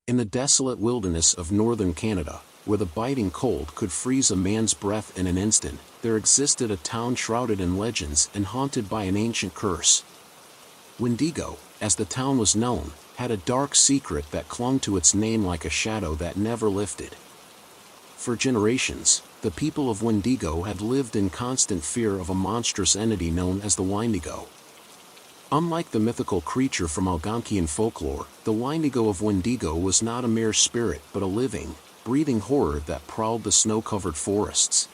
In the desolate wilderness of northern Canada, where the biting cold could freeze a man's breath in an instant, there existed a town shrouded in legends and haunted by an ancient curse. Wendigo, as the town was known, had a dark secret that clung to its name like a shadow that never lifted. For generations, the people of Wendigo had lived in constant fear of a monstrous entity known as the Wendigo. Unlike the mythical creature from Algonquian folklore, the Wendigo of Wendigo was not a mere spirit but a living, breathing horror that prowled the snow-covered forests.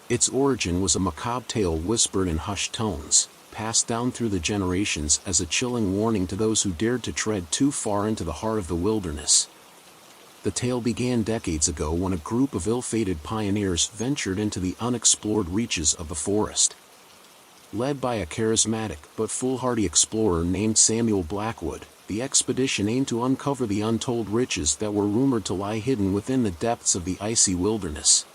Its origin was a macabre tale whispered in hushed tones, passed down through the generations as a chilling warning to those who dared to tread too far into the heart of the wilderness. The tale began decades ago when a group of ill-fated pioneers ventured into the unexplored reaches of the forest. Led by a charismatic but foolhardy explorer named Samuel Blackwood, the expedition aimed to uncover the untold riches that were rumored to lie hidden within the depths of the icy wilderness.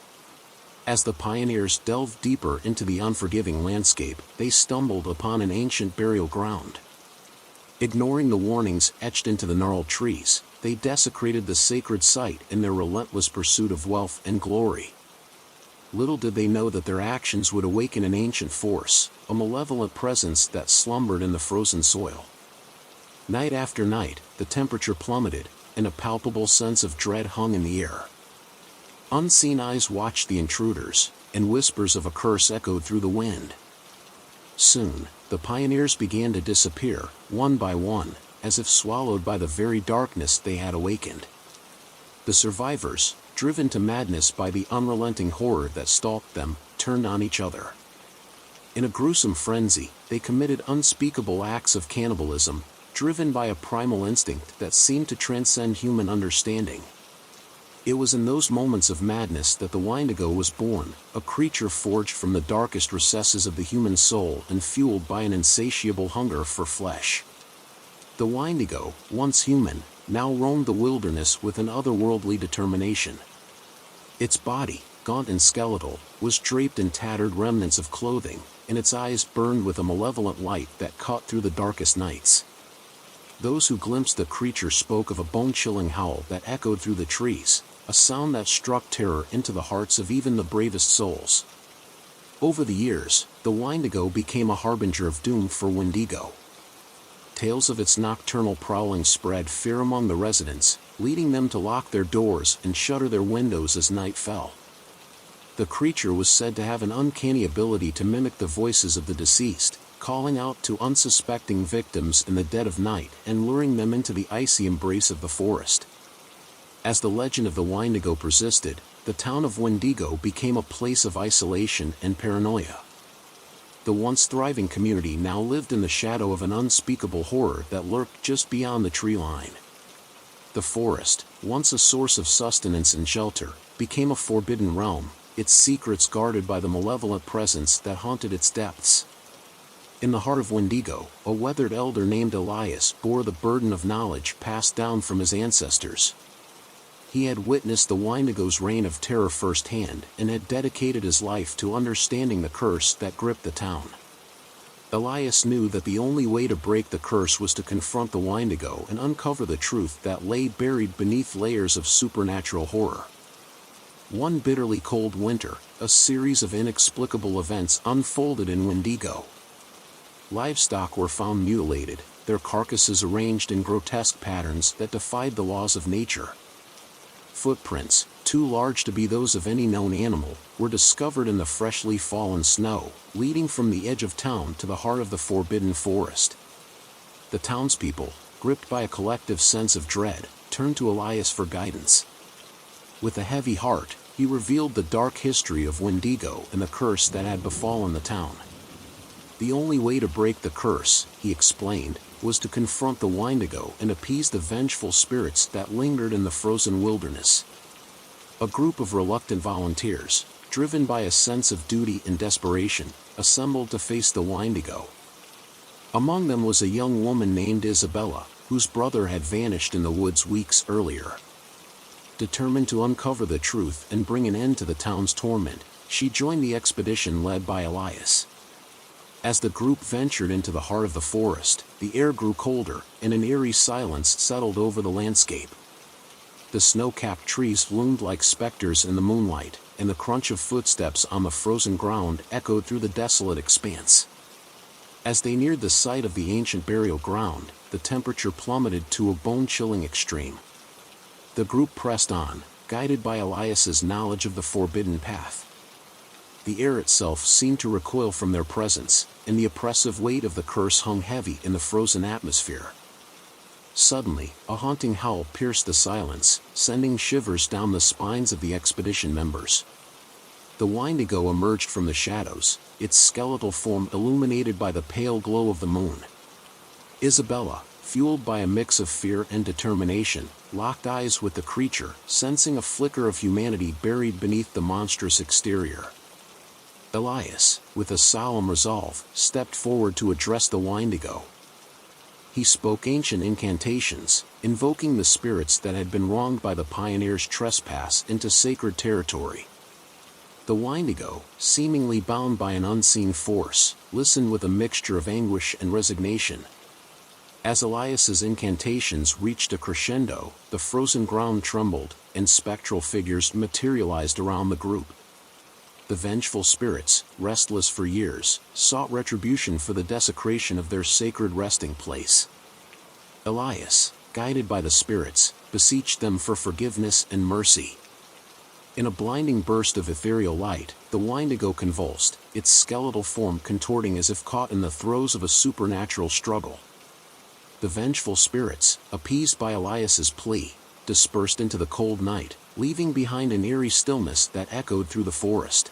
As the pioneers delved deeper into the unforgiving landscape, they stumbled upon an ancient burial ground. Ignoring the warnings etched into the gnarled trees, they desecrated the sacred site in their relentless pursuit of wealth and glory. Little did they know that their actions would awaken an ancient force, a malevolent presence that slumbered in the frozen soil. Night after night, the temperature plummeted, and a palpable sense of dread hung in the air. Unseen eyes watched the intruders, and whispers of a curse echoed through the wind. Soon, the pioneers began to disappear, one by one, as if swallowed by the very darkness they had awakened. The survivors, driven to madness by the unrelenting horror that stalked them, turned on each other. In a gruesome frenzy, they committed unspeakable acts of cannibalism, driven by a primal instinct that seemed to transcend human understanding. It was in those moments of madness that the Wendigo was born, a creature forged from the darkest recesses of the human soul and fueled by an insatiable hunger for flesh. The Wendigo, once human, now roamed the wilderness with an otherworldly determination. Its body, gaunt and skeletal, was draped in tattered remnants of clothing, and its eyes burned with a malevolent light that cut through the darkest nights. Those who glimpsed the creature spoke of a bone-chilling howl that echoed through the trees, a sound that struck terror into the hearts of even the bravest souls. Over the years, the Wendigo became a harbinger of doom for Wendigo. Tales of its nocturnal prowling spread fear among the residents, leading them to lock their doors and shutter their windows as night fell. The creature was said to have an uncanny ability to mimic the voices of the deceased, calling out to unsuspecting victims in the dead of night and luring them into the icy embrace of the forest. As the legend of the Wendigo persisted, the town of Wendigo became a place of isolation and paranoia. The once thriving community now lived in the shadow of an unspeakable horror that lurked just beyond the tree line. The forest, once a source of sustenance and shelter, became a forbidden realm, its secrets guarded by the malevolent presence that haunted its depths. In the heart of Wendigo, a weathered elder named Elias bore the burden of knowledge passed down from his ancestors. He had witnessed the Wendigo's reign of terror firsthand and had dedicated his life to understanding the curse that gripped the town. Elias knew that the only way to break the curse was to confront the Wendigo and uncover the truth that lay buried beneath layers of supernatural horror. One bitterly cold winter, a series of inexplicable events unfolded in Wendigo. Livestock were found mutilated, their carcasses arranged in grotesque patterns that defied the laws of nature. Footprints, too large to be those of any known animal, were discovered in the freshly fallen snow, leading from the edge of town to the heart of the forbidden forest. The townspeople, gripped by a collective sense of dread, turned to Elias for guidance. With a heavy heart, he revealed the dark history of Wendigo and the curse that had befallen the town. The only way to break the curse, he explained, was to confront the Wendigo and appease the vengeful spirits that lingered in the frozen wilderness. A group of reluctant volunteers, driven by a sense of duty and desperation, assembled to face the Wendigo. Among them was a young woman named Isabella, whose brother had vanished in the woods weeks earlier. Determined to uncover the truth and bring an end to the town's torment, she joined the expedition led by Elias. As the group ventured into the heart of the forest, the air grew colder, and an eerie silence settled over the landscape. The snow-capped trees loomed like specters in the moonlight, and the crunch of footsteps on the frozen ground echoed through the desolate expanse. As they neared the site of the ancient burial ground, the temperature plummeted to a bone-chilling extreme. The group pressed on, guided by Elias's knowledge of the forbidden path. The air itself seemed to recoil from their presence, and the oppressive weight of the curse hung heavy in the frozen atmosphere. Suddenly, a haunting howl pierced the silence, sending shivers down the spines of the expedition members. The Wendigo emerged from the shadows, its skeletal form illuminated by the pale glow of the moon. Isabella, fueled by a mix of fear and determination, locked eyes with the creature, sensing a flicker of humanity buried beneath the monstrous exterior. Elias, with a solemn resolve, stepped forward to address the Wendigo. He spoke ancient incantations, invoking the spirits that had been wronged by the pioneers' trespass into sacred territory. The Wendigo, seemingly bound by an unseen force, listened with a mixture of anguish and resignation. As Elias's incantations reached a crescendo, the frozen ground trembled, and spectral figures materialized around the group. The vengeful spirits, restless for years, sought retribution for the desecration of their sacred resting place. Elias, guided by the spirits, beseeched them for forgiveness and mercy. In a blinding burst of ethereal light, the Wendigo convulsed, its skeletal form contorting as if caught in the throes of a supernatural struggle. The vengeful spirits, appeased by Elias's plea, dispersed into the cold night, leaving behind an eerie stillness that echoed through the forest.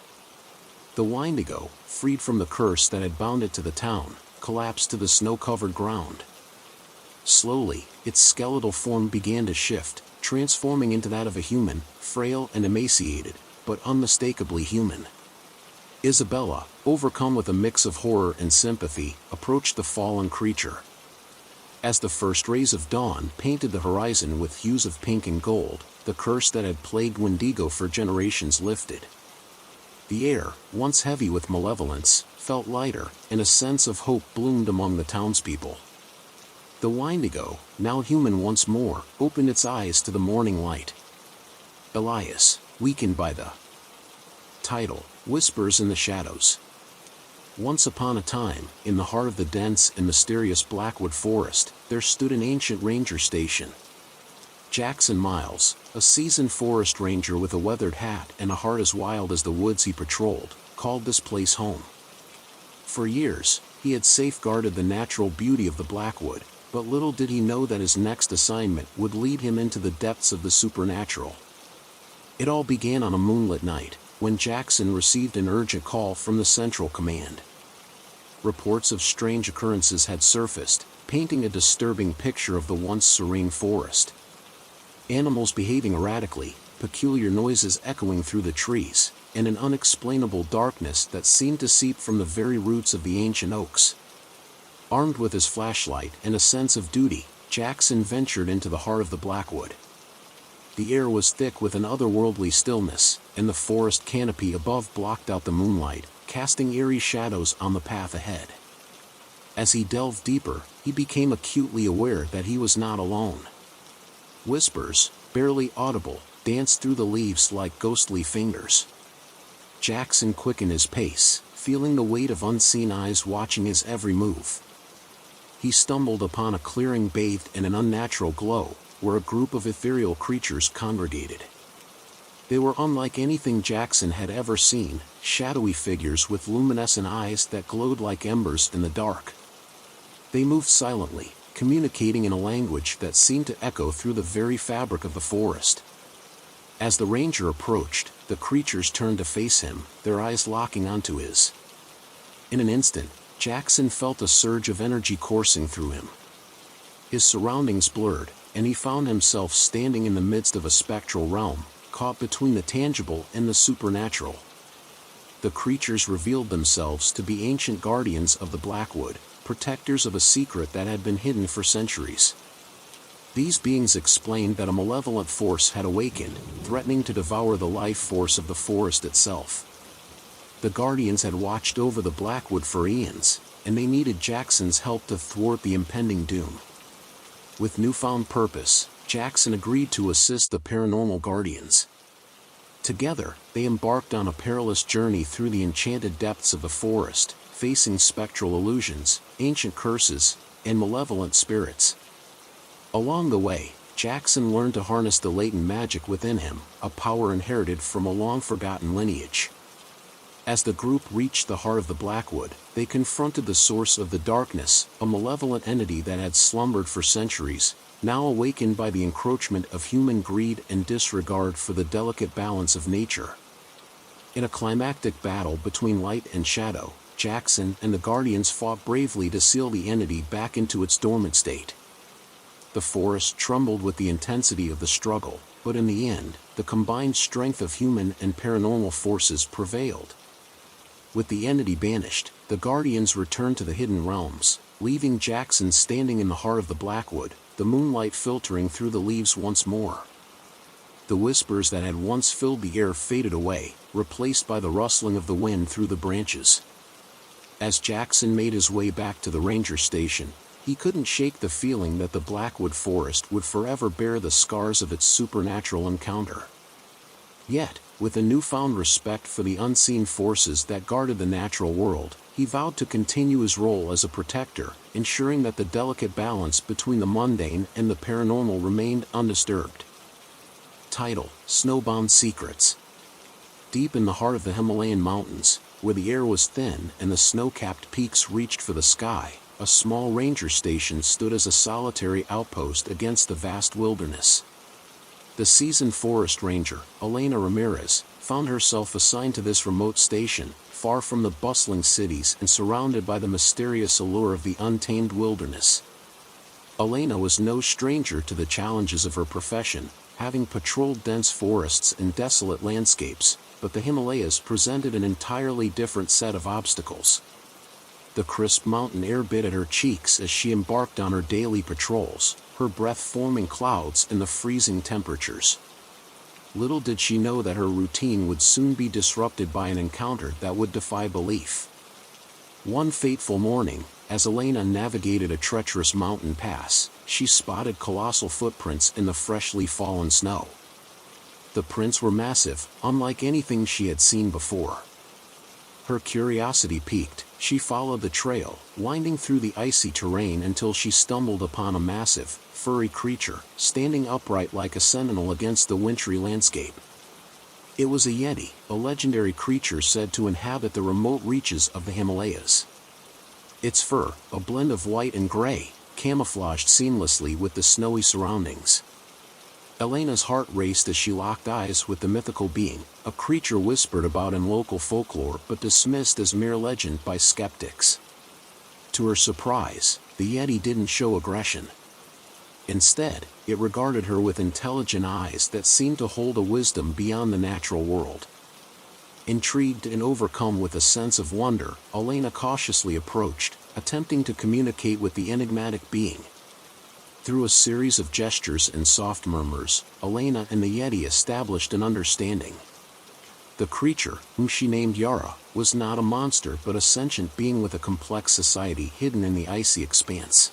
The Wendigo, freed from the curse that had bound it to the town, collapsed to the snow-covered ground. Slowly, its skeletal form began to shift, transforming into that of a human, frail and emaciated, but unmistakably human. Isabella, overcome with a mix of horror and sympathy, approached the fallen creature. As the first rays of dawn painted the horizon with hues of pink and gold, the curse that had plagued Wendigo for generations lifted. The air, once heavy with malevolence, felt lighter, and a sense of hope bloomed among the townspeople. The Wendigo, now human once more, opened its eyes to the morning light. Elias, weakened by the title, whispers in the shadows. Once upon a time, in the heart of the dense and mysterious Blackwood Forest, there stood an ancient ranger station. Jackson Miles, a seasoned forest ranger with a weathered hat and a heart as wild as the woods he patrolled, called this place home. For years, he had safeguarded the natural beauty of the Blackwood, but little did he know that his next assignment would lead him into the depths of the supernatural. It all began on a moonlit night, when Jackson received an urgent call from the Central Command. Reports of strange occurrences had surfaced, painting a disturbing picture of the once serene forest. Animals behaving erratically, peculiar noises echoing through the trees, and an unexplainable darkness that seemed to seep from the very roots of the ancient oaks. Armed with his flashlight and a sense of duty, Jackson ventured into the heart of the Blackwood. The air was thick with an otherworldly stillness, and the forest canopy above blocked out the moonlight, casting eerie shadows on the path ahead. As he delved deeper, he became acutely aware that he was not alone. Whispers, barely audible, danced through the leaves like ghostly fingers. Jackson quickened his pace, feeling the weight of unseen eyes watching his every move. He stumbled upon a clearing bathed in an unnatural glow, where a group of ethereal creatures congregated. They were unlike anything Jackson had ever seen, shadowy figures with luminescent eyes that glowed like embers in the dark. They moved silently, communicating in a language that seemed to echo through the very fabric of the forest. As the ranger approached, the creatures turned to face him, their eyes locking onto his. In an instant, Jackson felt a surge of energy coursing through him. His surroundings blurred, and he found himself standing in the midst of a spectral realm, caught between the tangible and the supernatural. The creatures revealed themselves to be ancient guardians of the Blackwood, protectors of a secret that had been hidden for centuries. These beings explained that a malevolent force had awakened, threatening to devour the life force of the forest itself. The Guardians had watched over the Blackwood for eons, and they needed Jackson's help to thwart the impending doom. With newfound purpose, Jackson agreed to assist the paranormal guardians. Together, they embarked on a perilous journey through the enchanted depths of the forest, facing spectral illusions, ancient curses, and malevolent spirits. Along the way, Jackson learned to harness the latent magic within him, a power inherited from a long-forgotten lineage. As the group reached the heart of the Blackwood, they confronted the source of the darkness, a malevolent entity that had slumbered for centuries, now awakened by the encroachment of human greed and disregard for the delicate balance of nature. In a climactic battle between light and shadow, Jackson and the Guardians fought bravely to seal the entity back into its dormant state. The forest trembled with the intensity of the struggle, but in the end, the combined strength of human and paranormal forces prevailed. With the entity banished, the Guardians returned to the hidden realms, leaving Jackson standing in the heart of the Blackwood, the moonlight filtering through the leaves once more. The whispers that had once filled the air faded away, replaced by the rustling of the wind through the branches. As Jackson made his way back to the ranger station, he couldn't shake the feeling that the Blackwood forest would forever bear the scars of its supernatural encounter. Yet, with a newfound respect for the unseen forces that guarded the natural world, he vowed to continue his role as a protector, ensuring that the delicate balance between the mundane and the paranormal remained undisturbed. Title: Snowbound Secrets. Deep in the heart of the Himalayan mountains, where the air was thin and the snow-capped peaks reached for the sky, a small ranger station stood as a solitary outpost against the vast wilderness. The seasoned forest ranger, Elena Ramirez, found herself assigned to this remote station, far from the bustling cities and surrounded by the mysterious allure of the untamed wilderness. Elena was no stranger to the challenges of her profession, having patrolled dense forests and desolate landscapes, but the Himalayas presented an entirely different set of obstacles. The crisp mountain air bit at her cheeks as she embarked on her daily patrols, her breath forming clouds in the freezing temperatures. Little did she know that her routine would soon be disrupted by an encounter that would defy belief. One fateful morning, as Elena navigated a treacherous mountain pass, she spotted colossal footprints in the freshly fallen snow. The prints were massive, unlike anything she had seen before. Her curiosity piqued. She followed the trail, winding through the icy terrain until she stumbled upon a massive, furry creature, standing upright like a sentinel against the wintry landscape. It was a Yeti, a legendary creature said to inhabit the remote reaches of the Himalayas. Its fur, a blend of white and gray, camouflaged seamlessly with the snowy surroundings. Elena's heart raced as she locked eyes with the mythical being, a creature whispered about in local folklore but dismissed as mere legend by skeptics. To her surprise, the Yeti didn't show aggression. Instead, it regarded her with intelligent eyes that seemed to hold a wisdom beyond the natural world. Intrigued and overcome with a sense of wonder, Elena cautiously approached, attempting to communicate with the enigmatic being. Through a series of gestures and soft murmurs, Elena and the Yeti established an understanding. The creature, whom she named Yara, was not a monster but a sentient being with a complex society hidden in the icy expanse.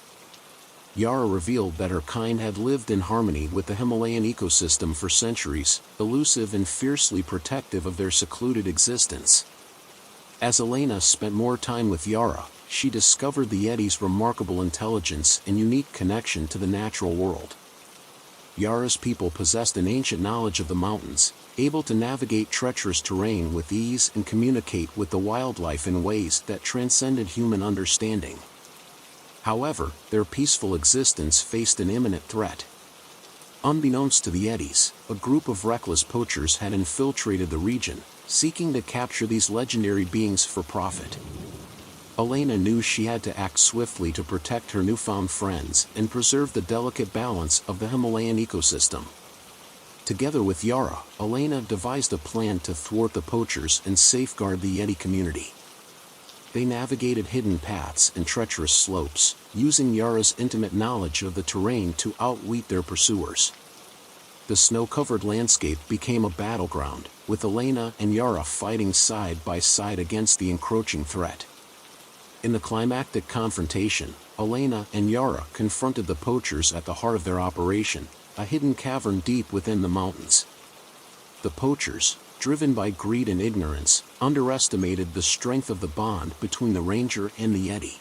Yara revealed that her kind had lived in harmony with the Himalayan ecosystem for centuries, elusive and fiercely protective of their secluded existence. As Elena spent more time with Yara, she discovered the Yeti's remarkable intelligence and unique connection to the natural world. Yara's people possessed an ancient knowledge of the mountains, able to navigate treacherous terrain with ease and communicate with the wildlife in ways that transcended human understanding. However, their peaceful existence faced an imminent threat. Unbeknownst to the Yetis, a group of reckless poachers had infiltrated the region, seeking to capture these legendary beings for profit. Elena knew she had to act swiftly to protect her newfound friends and preserve the delicate balance of the Himalayan ecosystem. Together with Yara, Elena devised a plan to thwart the poachers and safeguard the Yeti community. They navigated hidden paths and treacherous slopes, using Yara's intimate knowledge of the terrain to outwit their pursuers. The snow-covered landscape became a battleground, with Elena and Yara fighting side by side against the encroaching threat. In the climactic confrontation, Elena and Yara confronted the poachers at the heart of their operation, a hidden cavern deep within the mountains. The poachers, driven by greed and ignorance, underestimated the strength of the bond between the ranger and the Yeti.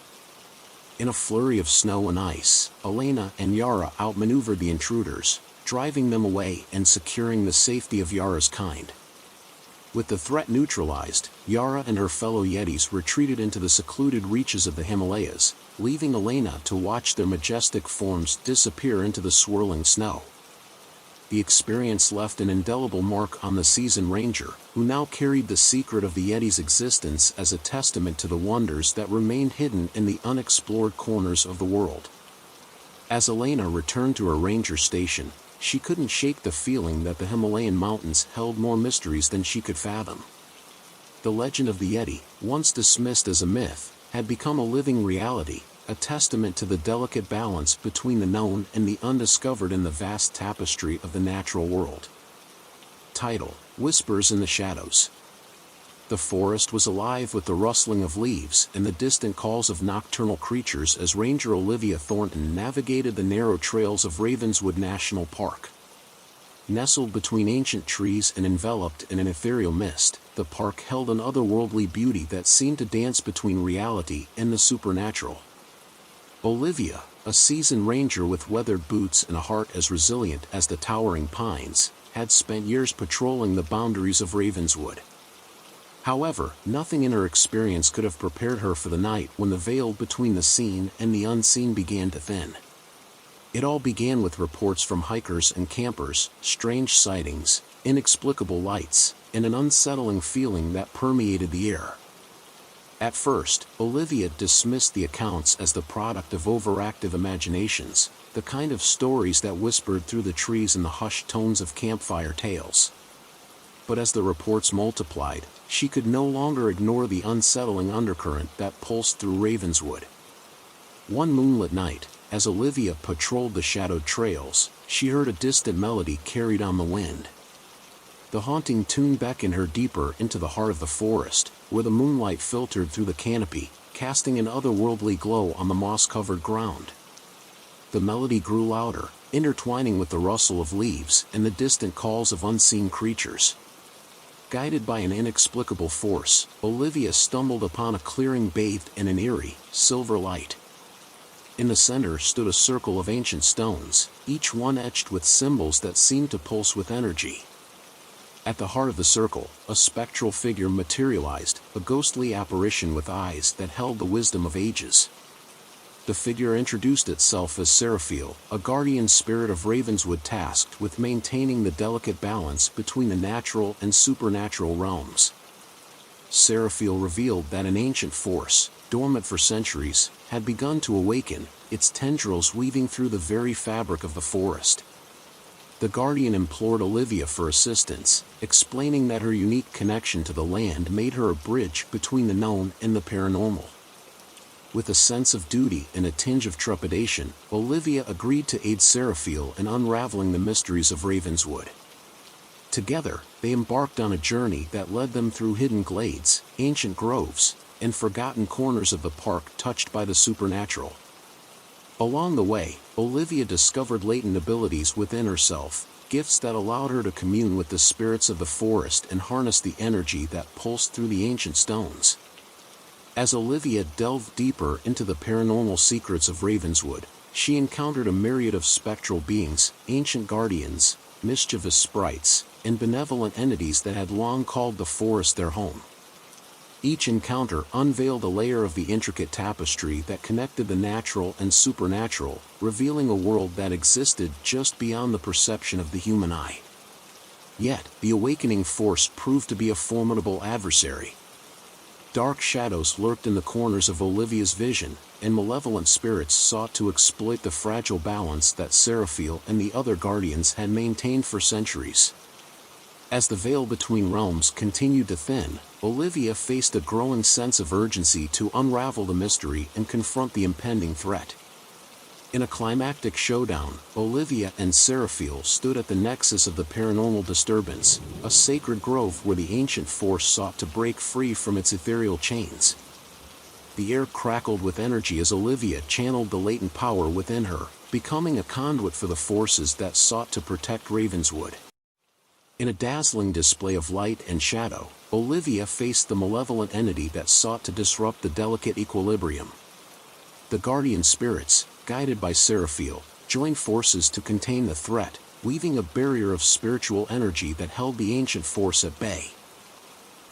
In a flurry of snow and ice, Elena and Yara outmaneuvered the intruders, driving them away and securing the safety of Yara's kind. With the threat neutralized, Yara and her fellow Yetis retreated into the secluded reaches of the Himalayas, leaving Elena to watch their majestic forms disappear into the swirling snow. The experience left an indelible mark on the seasoned ranger, who now carried the secret of the Yeti's existence as a testament to the wonders that remained hidden in the unexplored corners of the world. As Elena returned to her ranger station, she couldn't shake the feeling that the Himalayan mountains held more mysteries than she could fathom. The legend of the Yeti, once dismissed as a myth, had become a living reality, a testament to the delicate balance between the known and the undiscovered in the vast tapestry of the natural world. Title: Whispers in the Shadows. The forest was alive with the rustling of leaves and the distant calls of nocturnal creatures as Ranger Olivia Thornton navigated the narrow trails of Ravenswood National Park. Nestled between ancient trees and enveloped in an ethereal mist, the park held an otherworldly beauty that seemed to dance between reality and the supernatural. Olivia, a seasoned ranger with weathered boots and a heart as resilient as the towering pines, had spent years patrolling the boundaries of Ravenswood. However, nothing in her experience could have prepared her for the night when the veil between the seen and the unseen began to thin. It all began with reports from hikers and campers, strange sightings, inexplicable lights, and an unsettling feeling that permeated the air. At first, Olivia dismissed the accounts as the product of overactive imaginations, the kind of stories that whispered through the trees in the hushed tones of campfire tales. But as the reports multiplied, she could no longer ignore the unsettling undercurrent that pulsed through Ravenswood. One moonlit night, as Olivia patrolled the shadowed trails, she heard a distant melody carried on the wind. The haunting tune beckoned her deeper into the heart of the forest, where the moonlight filtered through the canopy, casting an otherworldly glow on the moss-covered ground. The melody grew louder, intertwining with the rustle of leaves and the distant calls of unseen creatures. Guided by an inexplicable force, Olivia stumbled upon a clearing bathed in an eerie, silver light. In the center stood a circle of ancient stones, each one etched with symbols that seemed to pulse with energy. At the heart of the circle, a spectral figure materialized, a ghostly apparition with eyes that held the wisdom of ages. The figure introduced itself as Seraphiel, a guardian spirit of Ravenswood tasked with maintaining the delicate balance between the natural and supernatural realms. Seraphiel revealed that an ancient force, dormant for centuries, had begun to awaken, its tendrils weaving through the very fabric of the forest. The guardian implored Olivia for assistance, explaining that her unique connection to the land made her a bridge between the known and the paranormal. With a sense of duty and a tinge of trepidation, Olivia agreed to aid Seraphiel in unraveling the mysteries of Ravenswood. Together, they embarked on a journey that led them through hidden glades, ancient groves, and forgotten corners of the park touched by the supernatural. Along the way, Olivia discovered latent abilities within herself, gifts that allowed her to commune with the spirits of the forest and harness the energy that pulsed through the ancient stones. As Olivia delved deeper into the paranormal secrets of Ravenswood, she encountered a myriad of spectral beings, ancient guardians, mischievous sprites, and benevolent entities that had long called the forest their home. Each encounter unveiled a layer of the intricate tapestry that connected the natural and supernatural, revealing a world that existed just beyond the perception of the human eye. Yet, the awakening force proved to be a formidable adversary. Dark shadows lurked in the corners of Olivia's vision, and malevolent spirits sought to exploit the fragile balance that Seraphiel and the other guardians had maintained for centuries. As the veil between realms continued to thin, Olivia faced a growing sense of urgency to unravel the mystery and confront the impending threat. In a climactic showdown, Olivia and Seraphiel stood at the nexus of the paranormal disturbance, a sacred grove where the ancient force sought to break free from its ethereal chains. The air crackled with energy as Olivia channeled the latent power within her, becoming a conduit for the forces that sought to protect Ravenswood. In a dazzling display of light and shadow, Olivia faced the malevolent entity that sought to disrupt the delicate equilibrium. The guardian spirits, guided by Seraphiel, joined forces to contain the threat, weaving a barrier of spiritual energy that held the ancient force at bay.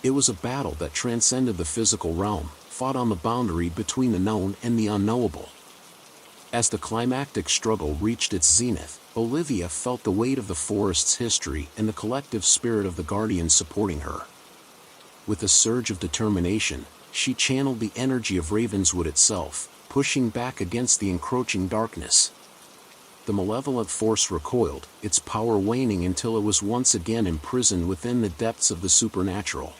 It was a battle that transcended the physical realm, fought on the boundary between the known and the unknowable. As the climactic struggle reached its zenith, Olivia felt the weight of the forest's history and the collective spirit of the guardians supporting her. With a surge of determination, she channeled the energy of Ravenswood itself, pushing back against the encroaching darkness. The malevolent force recoiled, its power waning until it was once again imprisoned within the depths of the supernatural.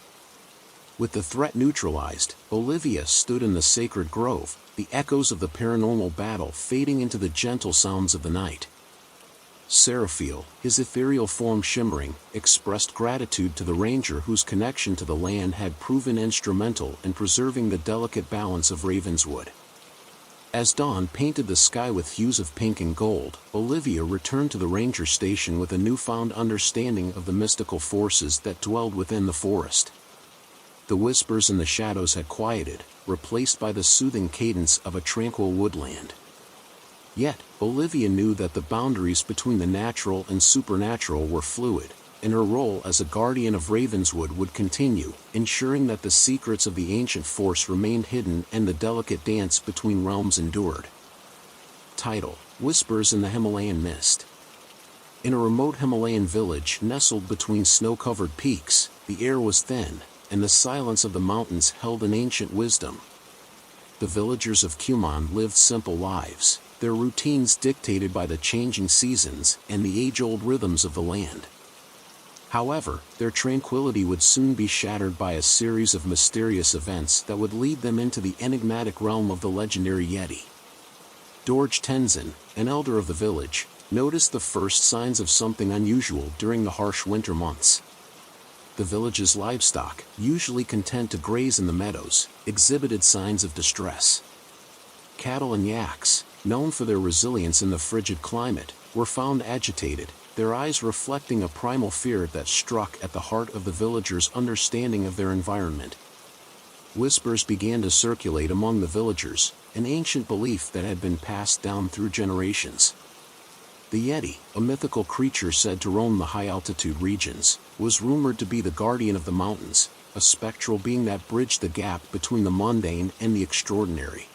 With the threat neutralized, Olivia stood in the sacred grove, the echoes of the paranormal battle fading into the gentle sounds of the night. Seraphiel, his ethereal form shimmering, expressed gratitude to the ranger whose connection to the land had proven instrumental in preserving the delicate balance of Ravenswood. As dawn painted the sky with hues of pink and gold, Olivia returned to the ranger station with a newfound understanding of the mystical forces that dwelled within the forest. The whispers in the shadows had quieted, replaced by the soothing cadence of a tranquil woodland. Yet, Olivia knew that the boundaries between the natural and supernatural were fluid, and her role as a guardian of Ravenswood would continue, ensuring that the secrets of the ancient force remained hidden and the delicate dance between realms endured. Title: Whispers in the Himalayan Mist. In a remote Himalayan village nestled between snow-covered peaks, the air was thin, and the silence of the mountains held an ancient wisdom. The villagers of Cuman lived simple lives, their routines dictated by the changing seasons and the age-old rhythms of the land. However, their tranquility would soon be shattered by a series of mysterious events that would lead them into the enigmatic realm of the legendary Yeti. Dorj Tenzin, an elder of the village, noticed the first signs of something unusual during the harsh winter months. The village's livestock, usually content to graze in the meadows, exhibited signs of distress. Cattle and yaks, known for their resilience in the frigid climate, were found agitated, their eyes reflecting a primal fear that struck at the heart of the villagers' understanding of their environment. Whispers began to circulate among the villagers, an ancient belief that had been passed down through generations. The Yeti, a mythical creature said to roam the high-altitude regions, was rumored to be the guardian of the mountains, a spectral being that bridged the gap between the mundane and the extraordinary.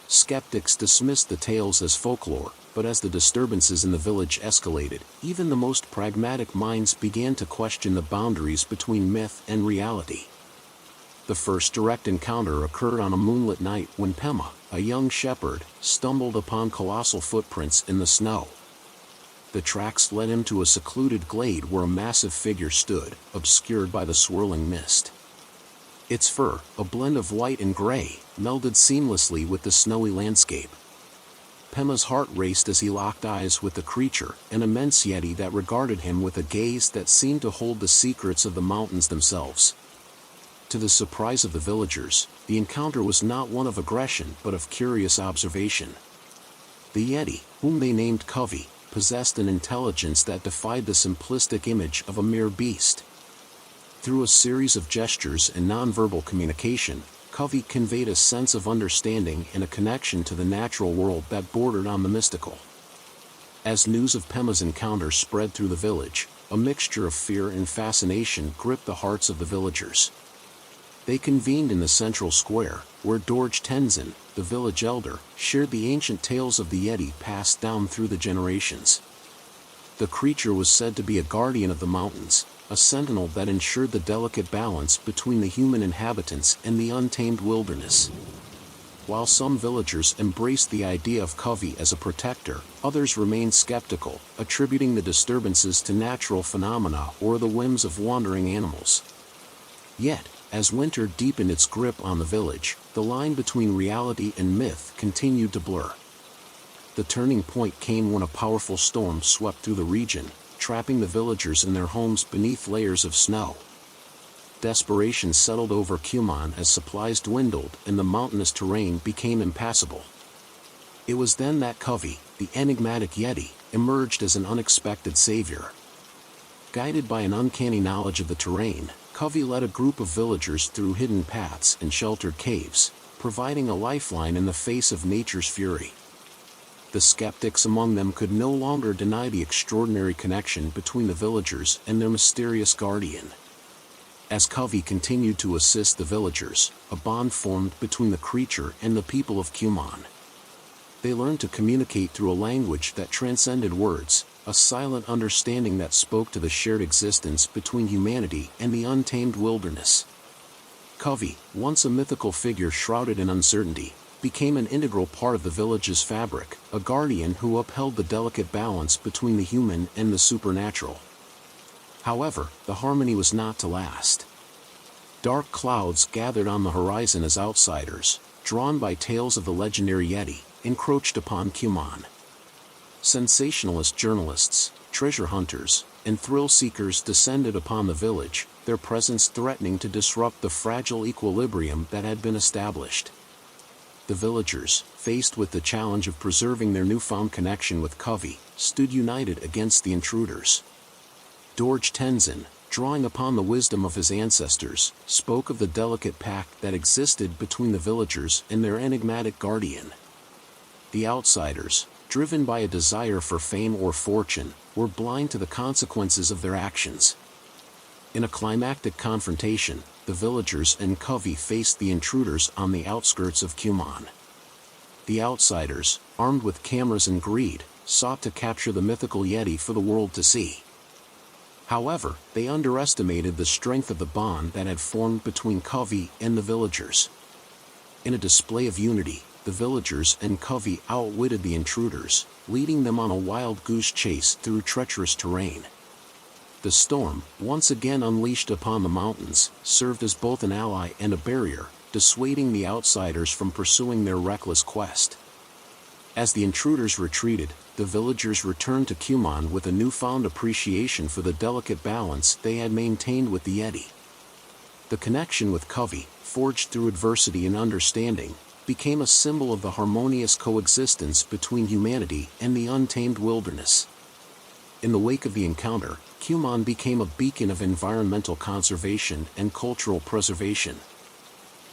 Skeptics dismissed the tales as folklore, but as the disturbances in the village escalated, even the most pragmatic minds began to question the boundaries between myth and reality. The first direct encounter occurred on a moonlit night when Pema, a young shepherd, stumbled upon colossal footprints in the snow. The tracks led him to a secluded glade where a massive figure stood, obscured by the swirling mist. Its fur, a blend of white and gray, melded seamlessly with the snowy landscape. Pema's heart raced as he locked eyes with the creature, an immense Yeti that regarded him with a gaze that seemed to hold the secrets of the mountains themselves. To the surprise of the villagers, the encounter was not one of aggression but of curious observation. The Yeti, whom they named Covey, possessed an intelligence that defied the simplistic image of a mere beast. Through a series of gestures and nonverbal communication, Covey conveyed a sense of understanding and a connection to the natural world that bordered on the mystical. As news of Pema's encounter spread through the village, a mixture of fear and fascination gripped the hearts of the villagers. They convened in the central square, where Dorj Tenzin, the village elder, shared the ancient tales of the Yeti passed down through the generations. The creature was said to be a guardian of the mountains, a sentinel that ensured the delicate balance between the human inhabitants and the untamed wilderness. While some villagers embraced the idea of Covey as a protector, others remained skeptical, attributing the disturbances to natural phenomena or the whims of wandering animals. Yet, as winter deepened its grip on the village, the line between reality and myth continued to blur. The turning point came when a powerful storm swept through the region, trapping the villagers in their homes beneath layers of snow. Desperation settled over Cuman as supplies dwindled and the mountainous terrain became impassable. It was then that Covey, the enigmatic Yeti, emerged as an unexpected savior. Guided by an uncanny knowledge of the terrain, Covey led a group of villagers through hidden paths and sheltered caves, providing a lifeline in the face of nature's fury. The skeptics among them could no longer deny the extraordinary connection between the villagers and their mysterious guardian. As Covey continued to assist the villagers, a bond formed between the creature and the people of Cuman. They learned to communicate through a language that transcended words, a silent understanding that spoke to the shared existence between humanity and the untamed wilderness. Covey, once a mythical figure shrouded in uncertainty, became an integral part of the village's fabric, a guardian who upheld the delicate balance between the human and the supernatural. However, the harmony was not to last. Dark clouds gathered on the horizon as outsiders, drawn by tales of the legendary Yeti, encroached upon Cuman. Sensationalist journalists, treasure hunters, and thrill-seekers descended upon the village, their presence threatening to disrupt the fragile equilibrium that had been established. The villagers, faced with the challenge of preserving their newfound connection with Covey, stood united against the intruders. Dorje Tenzin, drawing upon the wisdom of his ancestors, spoke of the delicate pact that existed between the villagers and their enigmatic guardian. The outsiders, driven by a desire for fame or fortune, were blind to the consequences of their actions. In a climactic confrontation, the villagers and Covey faced the intruders on the outskirts of Cuman. The outsiders, armed with cameras and greed, sought to capture the mythical Yeti for the world to see. However, they underestimated the strength of the bond that had formed between Covey and the villagers. In a display of unity, the villagers and Covey outwitted the intruders, leading them on a wild goose chase through treacherous terrain. The storm, once again unleashed upon the mountains, served as both an ally and a barrier, dissuading the outsiders from pursuing their reckless quest. As the intruders retreated, the villagers returned to Cuman with a newfound appreciation for the delicate balance they had maintained with the Yeti. The connection with Covey, forged through adversity and understanding, became a symbol of the harmonious coexistence between humanity and the untamed wilderness. In the wake of the encounter, Cuman became a beacon of environmental conservation and cultural preservation.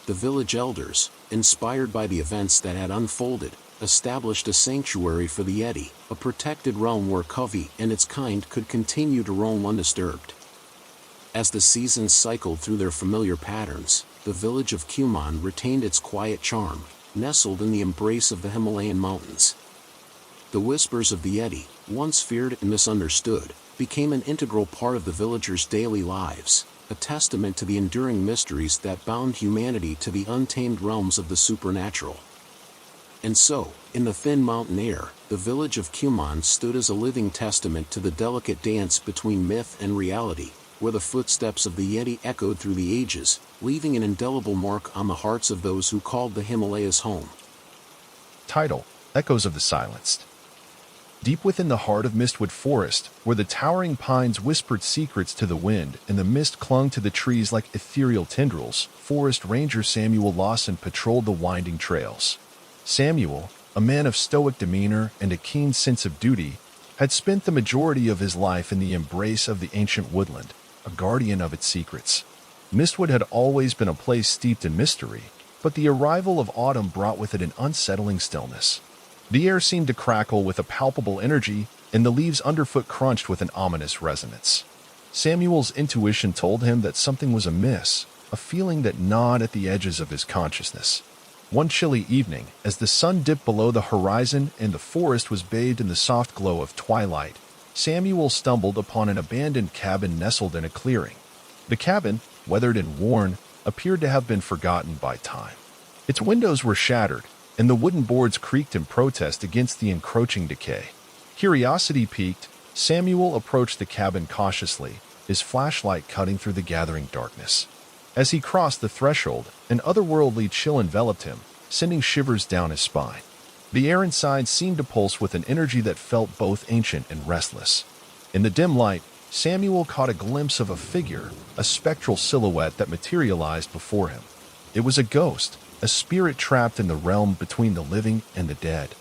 The village elders, inspired by the events that had unfolded, established a sanctuary for the Yeti, a protected realm where Covey and its kind could continue to roam undisturbed. As the seasons cycled through their familiar patterns, the village of Cuman retained its quiet charm, nestled in the embrace of the Himalayan mountains. The whispers of the Yeti, once feared and misunderstood, became an integral part of the villagers' daily lives, a testament to the enduring mysteries that bound humanity to the untamed realms of the supernatural. And so, in the thin mountain air, the village of Cuman stood as a living testament to the delicate dance between myth and reality, where the footsteps of the Yeti echoed through the ages, leaving an indelible mark on the hearts of those who called the Himalayas home. Title: Echoes of the Silenced. Deep within the heart of Mistwood Forest, where the towering pines whispered secrets to the wind and the mist clung to the trees like ethereal tendrils, Forest Ranger Samuel Lawson patrolled the winding trails. Samuel, a man of stoic demeanor and a keen sense of duty, had spent the majority of his life in the embrace of the ancient woodland, a guardian of its secrets. Mistwood had always been a place steeped in mystery, but the arrival of autumn brought with it an unsettling stillness. The air seemed to crackle with a palpable energy, and the leaves underfoot crunched with an ominous resonance. Samuel's intuition told him that something was amiss, a feeling that gnawed at the edges of his consciousness. One chilly evening, as the sun dipped below the horizon and the forest was bathed in the soft glow of twilight, Samuel stumbled upon an abandoned cabin nestled in a clearing. The cabin, weathered and worn, appeared to have been forgotten by time. Its windows were shattered, and the wooden boards creaked in protest against the encroaching decay. Curiosity piqued, Samuel approached the cabin cautiously, his flashlight cutting through the gathering darkness. As he crossed the threshold, an otherworldly chill enveloped him, sending shivers down his spine. The air inside seemed to pulse with an energy that felt both ancient and restless. In the dim light, Samuel caught a glimpse of a figure, a spectral silhouette that materialized before him. It was a ghost, a spirit trapped in the realm between the living and the dead.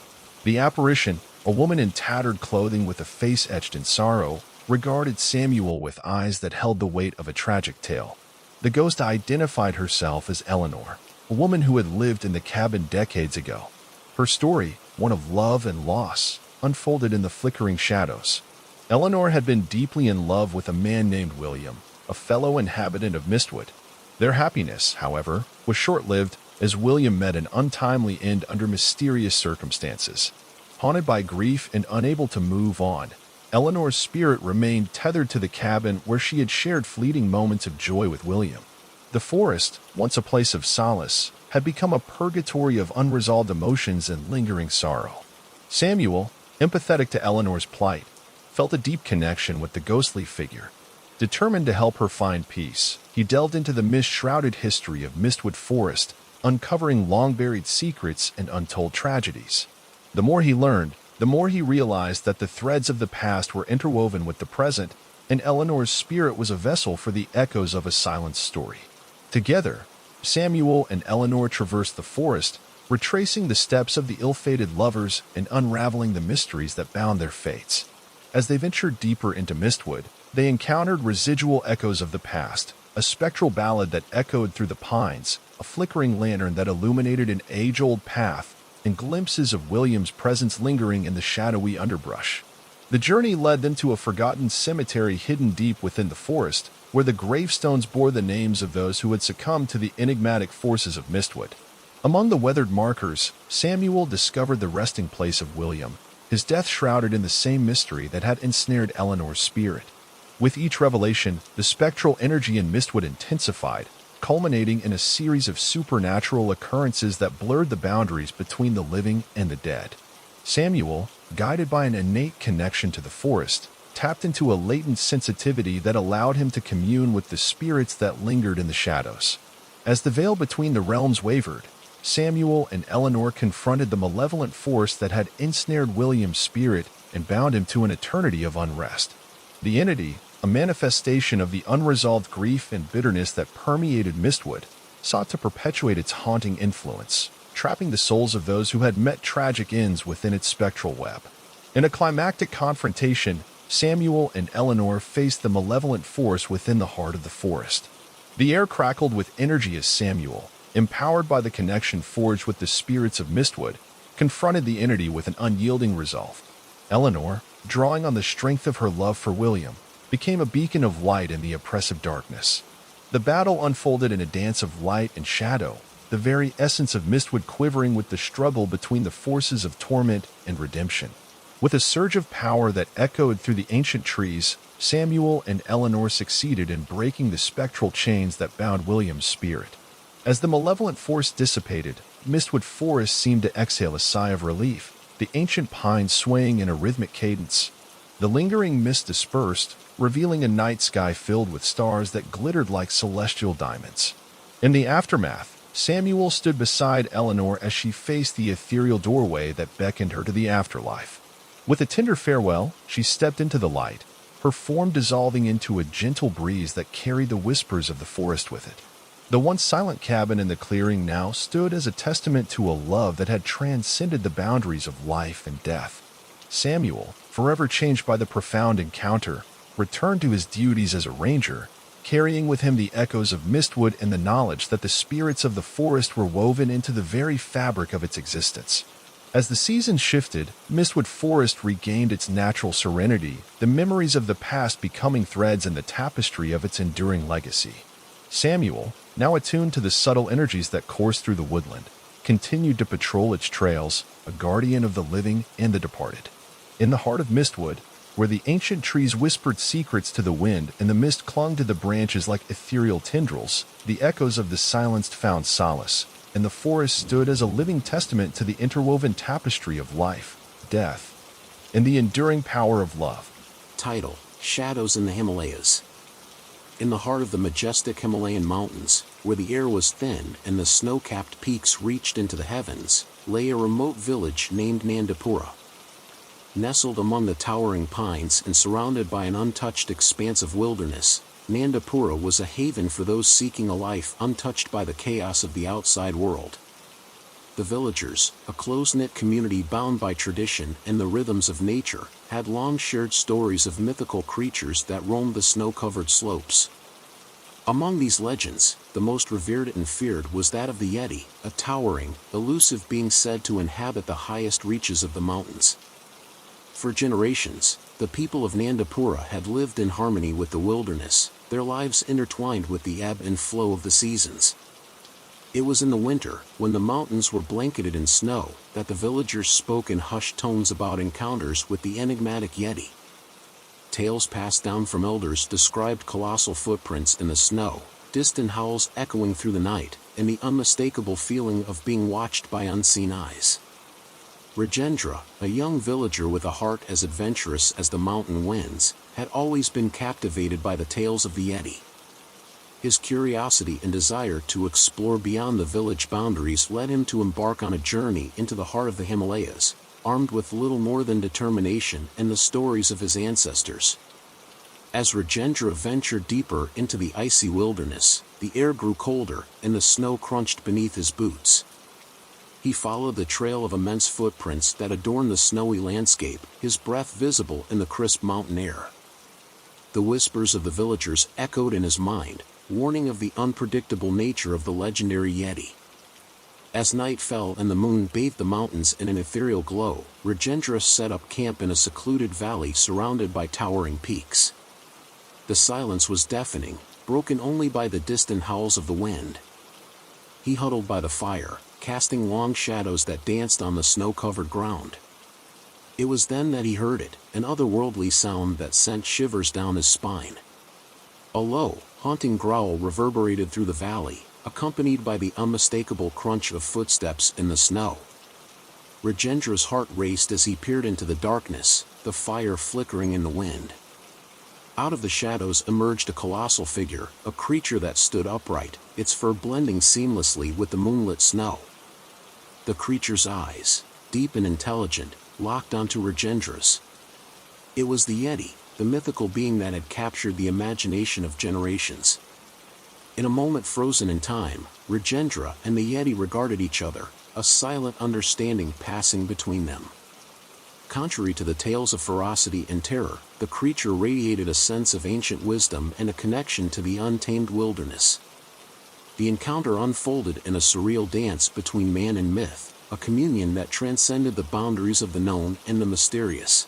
The apparition, A woman in tattered clothing with a face etched in sorrow regarded Samuel with eyes that held the weight of a tragic tale. The ghost identified herself as Eleanor, a woman who had lived in the cabin decades ago. Her story, one of love and loss, unfolded in the flickering shadows. Eleanor had been deeply in love with a man named William, a fellow inhabitant of Mistwood. Their happiness, however, was short-lived as William met an untimely end under mysterious circumstances. Haunted by grief and unable to move on, Eleanor's spirit remained tethered to the cabin where she had shared fleeting moments of joy with William. The forest, once a place of solace, had become a purgatory of unresolved emotions and lingering sorrow. Samuel, empathetic to Eleanor's plight, felt a deep connection with the ghostly figure. Determined to help her find peace, he delved into the mist-shrouded history of Mistwood Forest, uncovering long-buried secrets and untold tragedies. The more he learned, the more he realized that the threads of the past were interwoven with the present, and Eleanor's spirit was a vessel for the echoes of a silenced story. Together, Samuel and Eleanor traversed the forest, retracing the steps of the ill-fated lovers and unraveling the mysteries that bound their fates. As they ventured deeper into Mistwood, they encountered residual echoes of the past, a spectral ballad that echoed through the pines, a flickering lantern that illuminated an age-old path, and glimpses of William's presence lingering in the shadowy underbrush. The journey led them to a forgotten cemetery hidden deep within the forest, where the gravestones bore the names of those who had succumbed to the enigmatic forces of Mistwood. Among the weathered markers, Samuel discovered the resting place of William, his death shrouded in the same mystery that had ensnared Eleanor's spirit. With each revelation, the spectral energy in Mistwood intensified, culminating in a series of supernatural occurrences that blurred the boundaries between the living and the dead. Samuel, guided by an innate connection to the forest, tapped into a latent sensitivity that allowed him to commune with the spirits that lingered in the shadows. As the veil between the realms wavered, Samuel and Eleanor confronted the malevolent force that had ensnared William's spirit and bound him to an eternity of unrest. The entity, a manifestation of the unresolved grief and bitterness that permeated Mistwood, sought to perpetuate its haunting influence, trapping the souls of those who had met tragic ends within its spectral web. In a climactic confrontation, Samuel and Eleanor faced the malevolent force within the heart of the forest. The air crackled with energy as Samuel, empowered by the connection forged with the spirits of Mistwood, confronted the entity with an unyielding resolve. Eleanor, drawing on the strength of her love for William, became a beacon of light in the oppressive darkness. The battle unfolded in a dance of light and shadow, the very essence of Mistwood quivering with the struggle between the forces of torment and redemption. With a surge of power that echoed through the ancient trees, Samuel and Eleanor succeeded in breaking the spectral chains that bound William's spirit. As the malevolent force dissipated, Mistwood Forest seemed to exhale a sigh of relief, the ancient pines swaying in a rhythmic cadence. The lingering mist dispersed, revealing a night sky filled with stars that glittered like celestial diamonds. In the aftermath, Samuel stood beside Eleanor as she faced the ethereal doorway that beckoned her to the afterlife. With a tender farewell, she stepped into the light, her form dissolving into a gentle breeze that carried the whispers of the forest with it. The once silent cabin in the clearing now stood as a testament to a love that had transcended the boundaries of life and death. Samuel, forever changed by the profound encounter, returned to his duties as a ranger, carrying with him the echoes of Mistwood and the knowledge that the spirits of the forest were woven into the very fabric of its existence. As the seasons shifted, Mistwood Forest regained its natural serenity, the memories of the past becoming threads in the tapestry of its enduring legacy. Samuel, now attuned to the subtle energies that coursed through the woodland, continued to patrol its trails, a guardian of the living and the departed. In the heart of Mistwood, where the ancient trees whispered secrets to the wind and the mist clung to the branches like ethereal tendrils, the echoes of the silenced found solace, and the forest stood as a living testament to the interwoven tapestry of life, death, and the enduring power of love. Title: Shadows in the Himalayas. In the heart of the majestic Himalayan mountains, where the air was thin and the snow-capped peaks reached into the heavens, lay a remote village named Nandapura. Nestled among the towering pines and surrounded by an untouched expanse of wilderness, Nandapura was a haven for those seeking a life untouched by the chaos of the outside world. the villagers, a close-knit community bound by tradition and the rhythms of nature, had long shared stories of mythical creatures that roamed the snow-covered slopes. Among these legends, the most revered and feared was that of the Yeti, a towering, elusive being said to inhabit the highest reaches of the mountains. For generations, the people of Nandapura had lived in harmony with the wilderness, their lives intertwined with the ebb and flow of the seasons. It was in the winter, when the mountains were blanketed in snow, that the villagers spoke in hushed tones about encounters with the enigmatic Yeti. Tales passed down from elders described colossal footprints in the snow, distant howls echoing through the night, and the unmistakable feeling of being watched by unseen eyes. Rajendra, a young villager with a heart as adventurous as the mountain winds, had always been captivated by the tales of the Yeti. His curiosity and desire to explore beyond the village boundaries led him to embark on a journey into the heart of the Himalayas, armed with little more than determination and the stories of his ancestors. As Rajendra ventured deeper into the icy wilderness, the air grew colder and the snow crunched beneath his boots. He followed the trail of immense footprints that adorned the snowy landscape, his breath visible in the crisp mountain air. The whispers of the villagers echoed in his mind, warning of the unpredictable nature of the legendary Yeti. As night fell and the moon bathed the mountains in an ethereal glow, Rajendra set up camp in a secluded valley surrounded by towering peaks. The silence was deafening, broken only by the distant howls of the wind. He huddled by the fire, casting long shadows that danced on the snow-covered ground. It was then that he heard it, an otherworldly sound that sent shivers down his spine. A low, haunting growl reverberated through the valley, accompanied by the unmistakable crunch of footsteps in the snow. Rajendra's heart raced as he peered into the darkness, the fire flickering in the wind. Out of the shadows emerged a colossal figure, a creature that stood upright, its fur blending seamlessly with the moonlit snow. The creature's eyes, deep and intelligent, locked onto Rajendra's. It was the Yeti, the mythical being that had captured the imagination of generations. In a moment frozen in time, Rajendra and the Yeti regarded each other, a silent understanding passing between them. Contrary to the tales of ferocity and terror, the creature radiated a sense of ancient wisdom and a connection to the untamed wilderness. The encounter unfolded in a surreal dance between man and myth, a communion that transcended the boundaries of the known and the mysterious.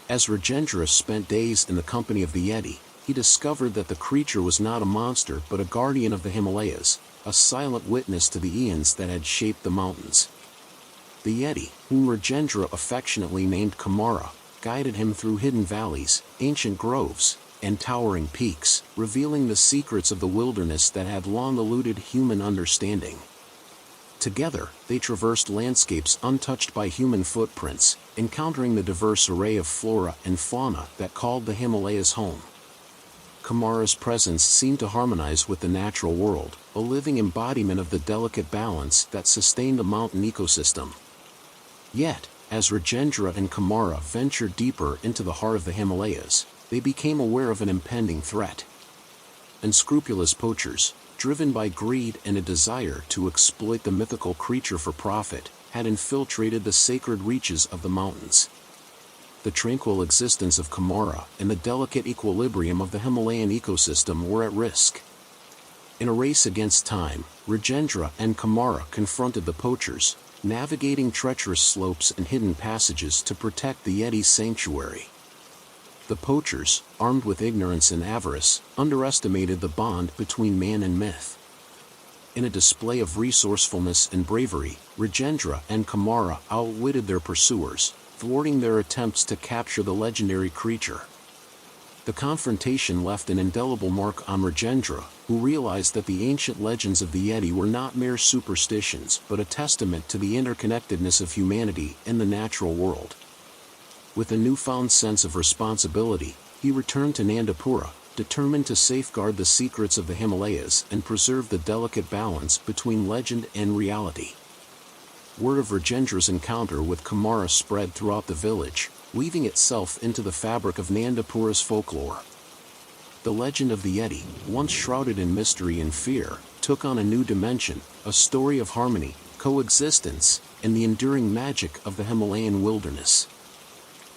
As Rajendra spent days in the company of the Yeti, he discovered that the creature was not a monster but a guardian of the Himalayas, a silent witness to the eons that had shaped the mountains. The Yeti, whom Rajendra affectionately named Kamara, guided him through hidden valleys, ancient groves, and towering peaks, revealing the secrets of the wilderness that had long eluded human understanding. Together, they traversed landscapes untouched by human footprints, encountering the diverse array of flora and fauna that called the Himalayas home. Kamara's presence seemed to harmonize with the natural world, a living embodiment of the delicate balance that sustained the mountain ecosystem. Yet, as Rajendra and Kamara ventured deeper into the heart of the Himalayas, they became aware of an impending threat. Unscrupulous poachers, driven by greed and a desire to exploit the mythical creature for profit, had infiltrated the sacred reaches of the mountains. The tranquil existence of Kamara and the delicate equilibrium of the Himalayan ecosystem were at risk. In a race against time, Rajendra and Kamara confronted the poachers, navigating treacherous slopes and hidden passages to protect the Yeti's sanctuary. The poachers, armed with ignorance and avarice, underestimated the bond between man and myth. In a display of resourcefulness and bravery, Rajendra and Kamara outwitted their pursuers, thwarting their attempts to capture the legendary creature. The confrontation left an indelible mark on Rajendra, who realized that the ancient legends of the Yeti were not mere superstitions but a testament to the interconnectedness of humanity and the natural world. With a newfound sense of responsibility, he returned to Nandapura, determined to safeguard the secrets of the Himalayas and preserve the delicate balance between legend and reality. Word of Rajendra's encounter with Kamara spread throughout the village, weaving itself into the fabric of Nandapura's folklore. The legend of the Yeti, once shrouded in mystery and fear, took on a new dimension, a story of harmony, coexistence, and the enduring magic of the Himalayan wilderness.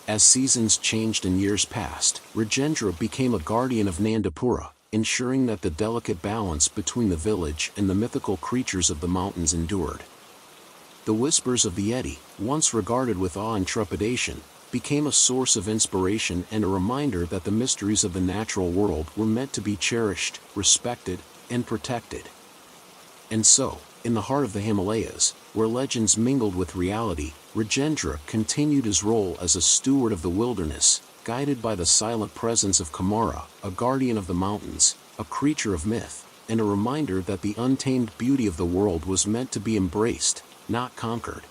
As seasons changed and years passed, Rajendra became a guardian of Nandapura, ensuring that the delicate balance between the village and the mythical creatures of the mountains endured. The whispers of the Yeti, once regarded with awe and trepidation, became a source of inspiration and a reminder that the mysteries of the natural world were meant to be cherished, respected, and protected. And so, in the heart of the Himalayas, where legends mingled with reality, Rajendra continued his role as a steward of the wilderness, guided by the silent presence of Kamara, a guardian of the mountains, a creature of myth, and a reminder that the untamed beauty of the world was meant to be embraced, not conquered.